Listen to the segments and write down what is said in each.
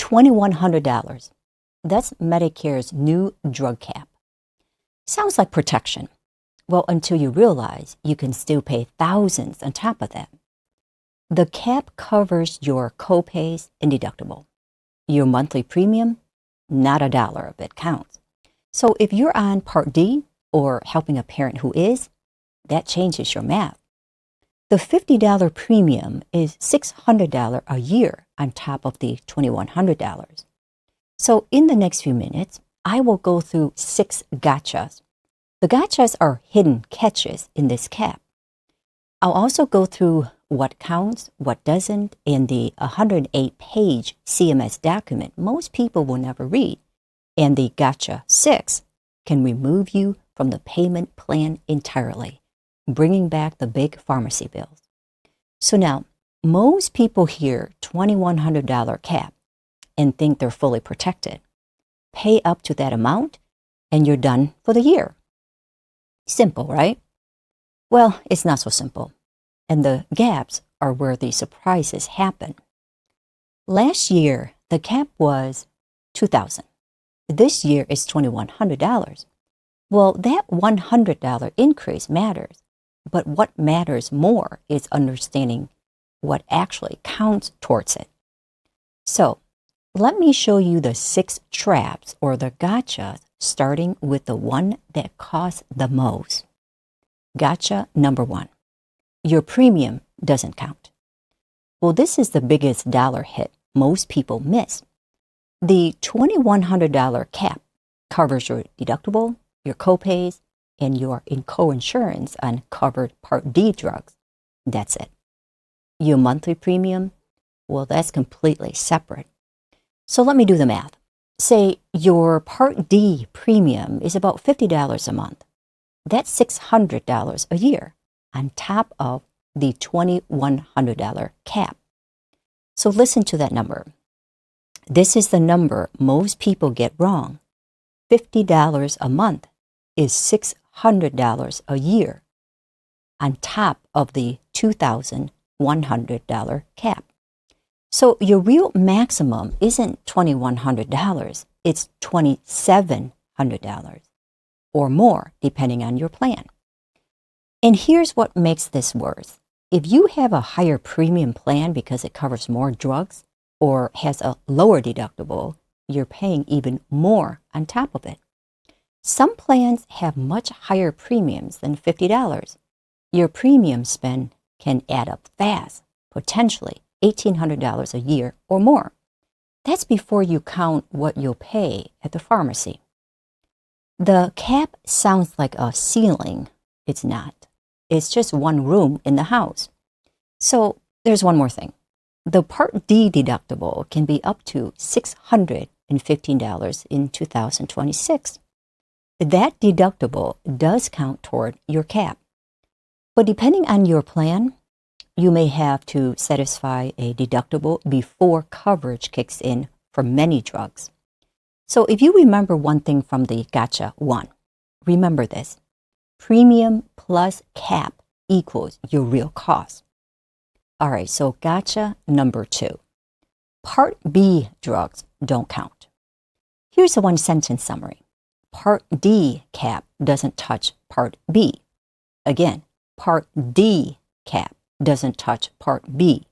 $2,100. That's Medicare's new drug cap. Sounds like protection. Well, until you realize you can still pay thousands on top of that. The cap covers your copays and deductible. Your monthly premium, not a dollar of it counts. So if you're on Part D or helping a parent who is, that changes your math. The $50 premium is $600 a year on top of the $2,100. So in the next few minutes, I will go through 6 gotchas. The gotchas are hidden catches in this cap. I'll also go through what counts, what doesn't, and the 108-page CMS document most people will never read. And the gotcha 6 can remove you from the payment plan entirely, bringing back the big pharmacy bills. So now, most people hear $2,100 cap and think they're fully protected. Pay up to that amount and you're done for the year. Simple, right? Well, it's not so simple. And the gaps are where the surprises happen. Last year, the cap was $2,000. This year, it's $2,100. Well, that $100 increase matters. But what matters more is understanding what actually counts towards it. So, let me show you the 6 traps or the gotchas, starting with the one that costs the most. Gotcha number 1. Your premium doesn't count. Well, this is the biggest dollar hit most people miss. The $2,100 cap covers your deductible, your copays, and your coinsurance on covered Part D drugs. That's it. Your monthly premium, well, that's completely separate. So let me do the math. Say your Part D premium is about $50 a month. That's $600 a year on top of the $2,100 cap. So listen to that number. This is the number most people get wrong. $50 a month is $600 a year on top of the $2,100 cap. So your real maximum isn't $2,100, it's $2,700 or more depending on your plan. And here's what makes this worse. If you have a higher premium plan because it covers more drugs or has a lower deductible, you're paying even more on top of it. Some plans have much higher premiums than $50. Your premium spend can add up fast, potentially $1,800 a year or more. That's before you count what you'll pay at the pharmacy. The cap sounds like a ceiling. It's not. It's just one room in the house. So there's one more thing. The Part D deductible can be up to $615 in 2026. That deductible does count toward your cap. But depending on your plan, you may have to satisfy a deductible before coverage kicks in for many drugs. So if you remember one thing from the Gotcha 1, remember this. Premium plus cap equals your real cost. All right, so Gotcha number 2. Part B drugs don't count. Here's a one-sentence summary. Part D cap doesn't touch Part B. Again, Part D cap doesn't touch Part B.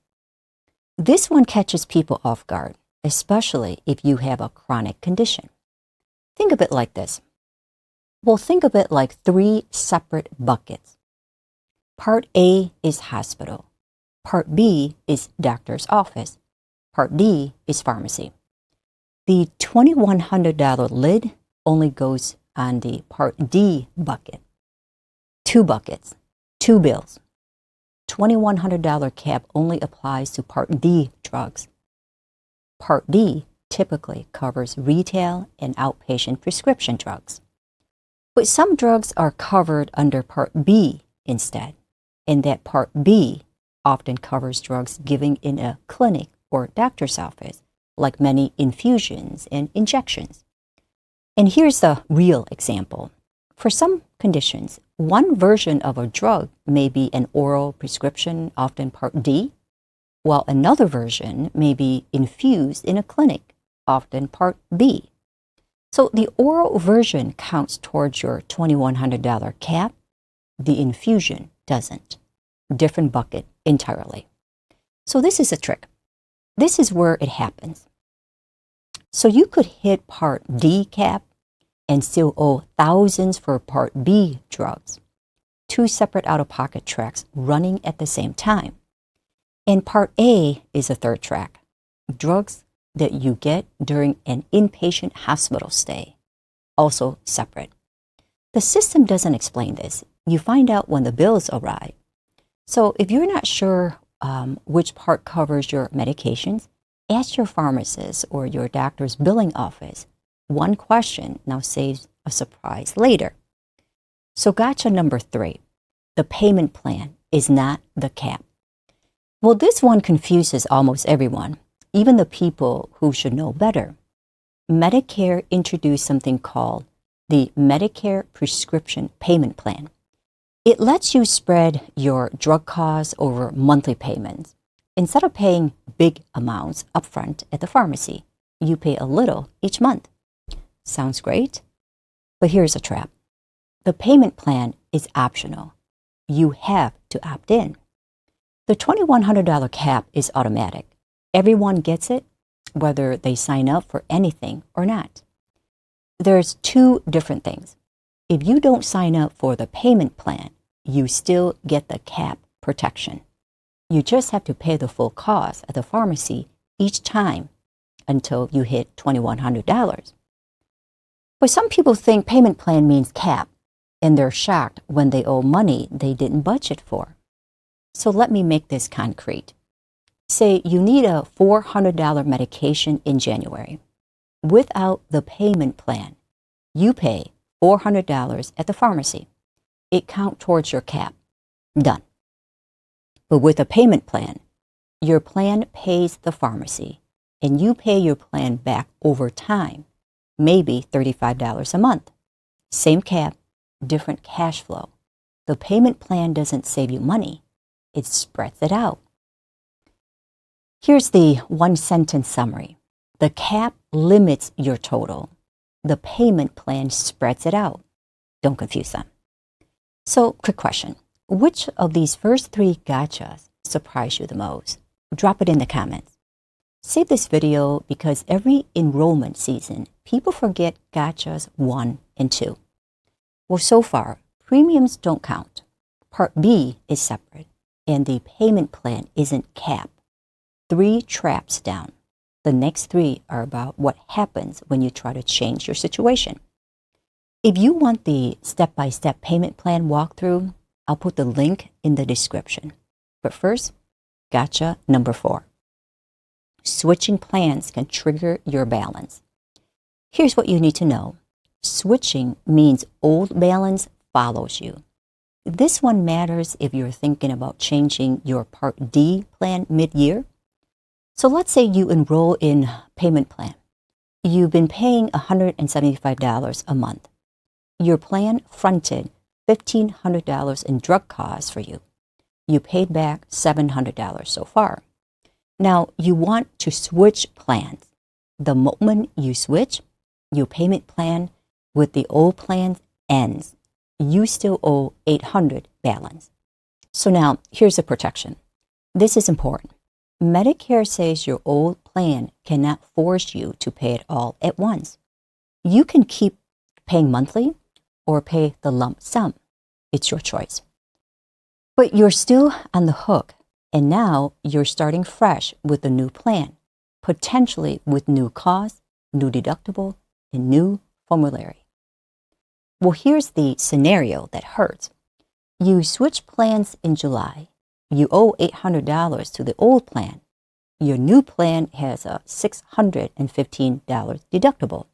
This one catches people off guard, especially if you have a chronic condition. Think of it like this. Well, think of it like 3 separate buckets. Part A is hospital. Part B is doctor's office. Part D is pharmacy. The $2,100 lid only goes on the Part D bucket. 2 buckets, 2 bills. $2,100 cap only applies to Part D drugs. Part D typically covers retail and outpatient prescription drugs. But some drugs are covered under Part B instead, and that Part B often covers drugs given in a clinic or doctor's office, like many infusions and injections. And here's the real example. For some conditions, one version of a drug may be an oral prescription, often Part D, while another version may be infused in a clinic, often Part B. So the oral version counts towards your $2,100 cap. The infusion doesn't. Different bucket entirely. So this is a trick. This is where it happens. So you could hit Part D cap and still owe thousands for Part B drugs. Two separate out-of-pocket tracks running at the same time. And Part A is a third track. Drugs that you get during an inpatient hospital stay, also separate. The system doesn't explain this. You find out when the bills arrive. So if you're not sure which part covers your medications, ask your pharmacist or your doctor's billing office. One question now saves a surprise later. So gotcha number 3. The payment plan is not the cap. Well, this one confuses almost everyone, even the people who should know better. Medicare introduced something called the Medicare Prescription Payment Plan. It lets you spread your drug costs over monthly payments. Instead of paying big amounts upfront at the pharmacy, you pay a little each month. Sounds great, but here's a trap. The payment plan is optional. You have to opt in. The $2,100 cap is automatic. Everyone gets it, whether they sign up for anything or not. There's two different things. If you don't sign up for the payment plan, you still get the cap protection. You just have to pay the full cost at the pharmacy each time until you hit $2,100. But some people think payment plan means cap, and they're shocked when they owe money they didn't budget for. So let me make this concrete. Say you need a $400 medication in January. Without the payment plan, you pay $400 at the pharmacy. It counts towards your cap. Done. But with a payment plan, your plan pays the pharmacy, and you pay your plan back over time, maybe $35 a month. Same cap, different cash flow. The payment plan doesn't save you money. It spreads it out. Here's the one-sentence summary. The cap limits your total. The payment plan spreads it out. Don't confuse them. So, quick question. Which of these first 3 gotchas surprised you the most? Drop it in the comments. Save this video because every enrollment season, people forget gotchas 1 and 2. Well, so far, premiums don't count. Part B is separate, and the payment plan isn't capped. 3 traps down. The next 3 are about what happens when you try to change your situation. If you want the step-by-step payment plan walkthrough, I'll put the link in the description. But first, gotcha number 4. Switching plans can trigger your balance. Here's what you need to know. Switching means old balance follows you. This one matters if you're thinking about changing your Part D plan mid-year. So let's say you enroll in payment plan. You've been paying $175 a month. Your plan fronted $1,500 in drug costs for you. You paid back $700 so far. Now you want to switch plans. The moment you switch, your payment plan with the old plan ends. You still owe $800 balance. So now here's the protection. This is important. Medicare says your old plan cannot force you to pay it all at once. You can keep paying monthly or pay the lump sum. It's your choice. But you're still on the hook, and now you're starting fresh with a new plan, potentially with new costs, new deductible, and new formulary. Well, here's the scenario that hurts. You switch plans in July. You owe $800 to the old plan. Your new plan has a $615 deductible.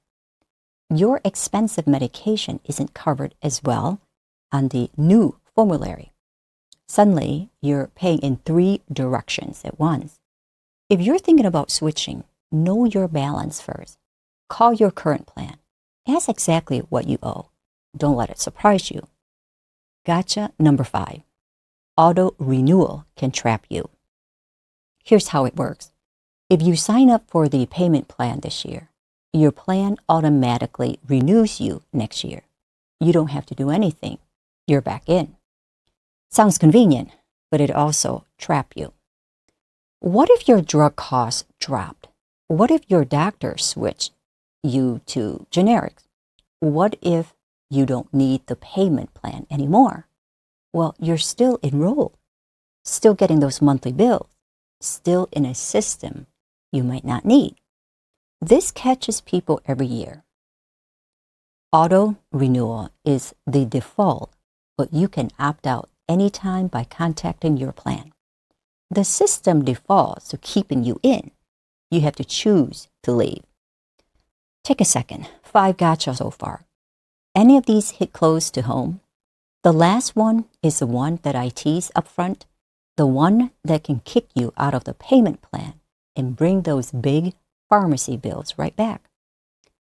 Your expensive medication isn't covered as well on the new formulary. Suddenly, you're paying in 3 directions at once. If you're thinking about switching, know your balance first. Call your current plan. Ask exactly what you owe. Don't let it surprise you. Gotcha number 5. Auto-renewal can trap you. Here's how it works. If you sign up for the payment plan this year, your plan automatically renews you next year. You don't have to do anything. You're back in. Sounds convenient, but it also traps you. What if your drug costs dropped? What if your doctor switched you to generics? What if you don't need the payment plan anymore? Well, you're still enrolled, still getting those monthly bills, still in a system you might not need. This catches people every year. Auto-renewal is the default, but you can opt out anytime by contacting your plan. The system defaults to keeping you in. You have to choose to leave. Take a second. 5 gotcha so far. Any of these hit close to home? The last one is the one that I tease up front, the one that can kick you out of the payment plan and bring those big pharmacy bills right back.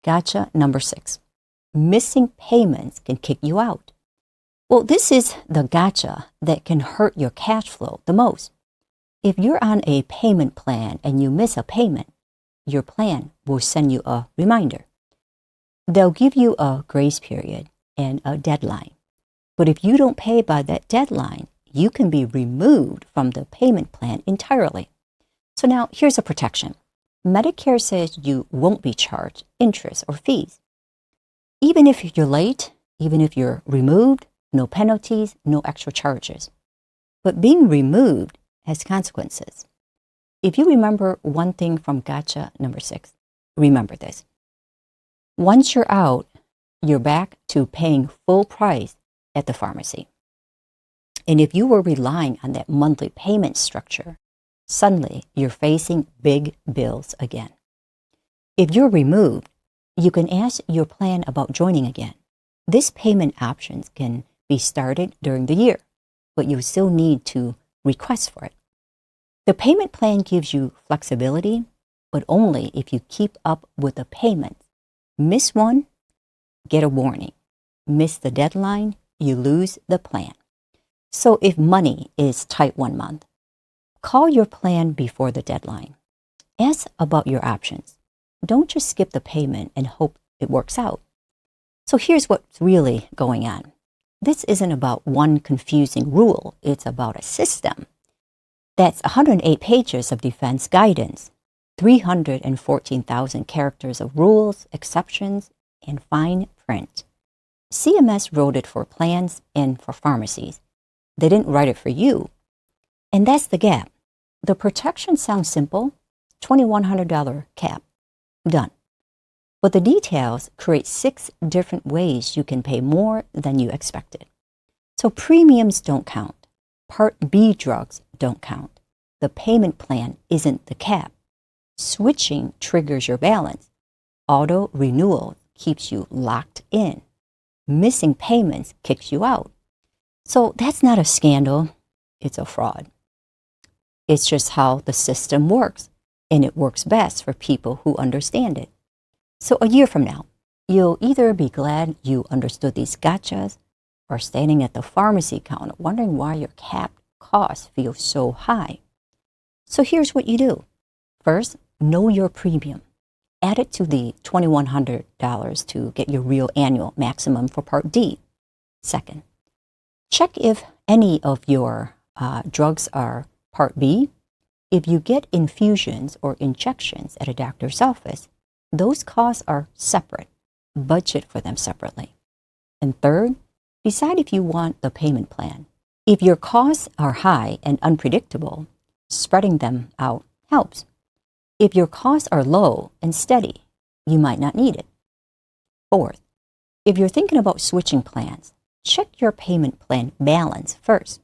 Gotcha number 6. Missing payments can kick you out. Well, this is the gotcha that can hurt your cash flow the most. If you're on a payment plan and you miss a payment, your plan will send you a reminder. They'll give you a grace period and a deadline. But if you don't pay by that deadline, you can be removed from the payment plan entirely. So now here's a protection. Medicare says you won't be charged interest or fees. Even if you're late, even if you're removed, no penalties, no extra charges. But being removed has consequences. If you remember one thing from gotcha number 6, remember this. Once you're out, you're back to paying full price at the pharmacy. And if you were relying on that monthly payment structure, suddenly you're facing big bills again. If you're removed, you can ask your plan about joining again. This payment options can be started during the year, but you still need to request for it. The payment plan gives you flexibility, but only if you keep up with the payments. Miss one, get a warning. Miss the deadline, you lose the plan. So if money is tight one month, call your plan before the deadline. Ask about your options. Don't just skip the payment and hope it works out. So here's what's really going on. This isn't about one confusing rule. It's about a system. That's 108 pages of defense guidance, 314,000 characters of rules, exceptions, and fine print. CMS wrote it for plans and for pharmacies. They didn't write it for you. And that's the gap. The protection sounds simple, $2,100 cap, done. But the details create 6 different ways you can pay more than you expected. So premiums don't count. Part B drugs don't count. The payment plan isn't the cap. Switching triggers your balance. Auto-renewal keeps you locked in. Missing payments kicks you out. So that's not a scandal, it's a fraud. It's just how the system works, and it works best for people who understand it. So a year from now, you'll either be glad you understood these gotchas or standing at the pharmacy counter wondering why your capped costs feel so high. So here's what you do. First, know your premium. Add it to the $2,100 to get your real annual maximum for Part D. Second, check if any of your drugs are Part B. If you get infusions or injections at a doctor's office, those costs are separate. Budget for them separately. And third, decide if you want the payment plan. If your costs are high and unpredictable, spreading them out helps. If your costs are low and steady, you might not need it. Fourth, if you're thinking about switching plans, check your payment plan balance first.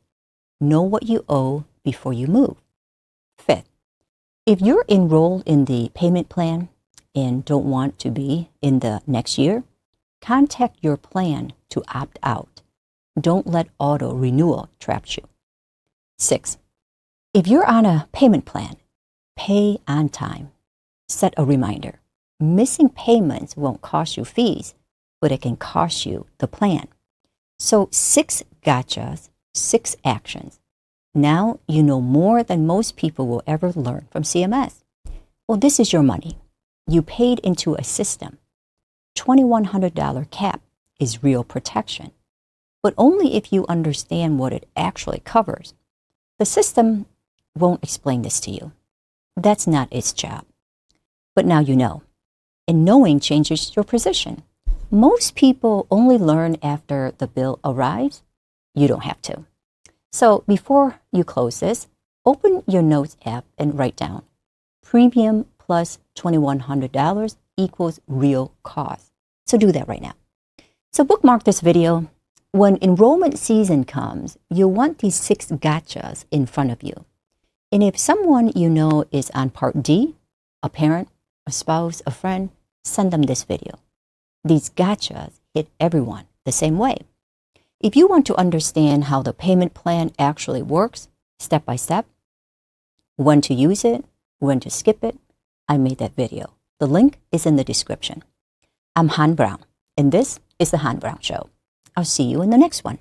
Know what you owe before you move. Fifth, if you're enrolled in the payment plan and don't want to be in the next year, contact your plan to opt out. Don't let auto-renewal trap you. 6, if you're on a payment plan, pay on time. Set a reminder. Missing payments won't cost you fees, but it can cost you the plan. So 6 gotchas, 6 actions. Now you know more than most people will ever learn from CMS. Well, this is your money. You paid into a system. $2,100 cap is real protection, but only if you understand what it actually covers. The system won't explain this to you. That's not its job. But now you know, and knowing changes your position. Most people only learn after the bill arrives. You don't have to. So before you close this, open your Notes app and write down, premium plus $2,100 equals real cost. So do that right now. So bookmark this video. When enrollment season comes, you'll want these 6 gotchas in front of you. And if someone you know is on Part D, a parent, a spouse, a friend, send them this video. These gotchas hit everyone the same way. If you want to understand how the payment plan actually works, step by step, when to use it, when to skip it, I made that video. The link is in the description. I'm Hanh Brown, and this is The Hanh Brown Show. I'll see you in the next one.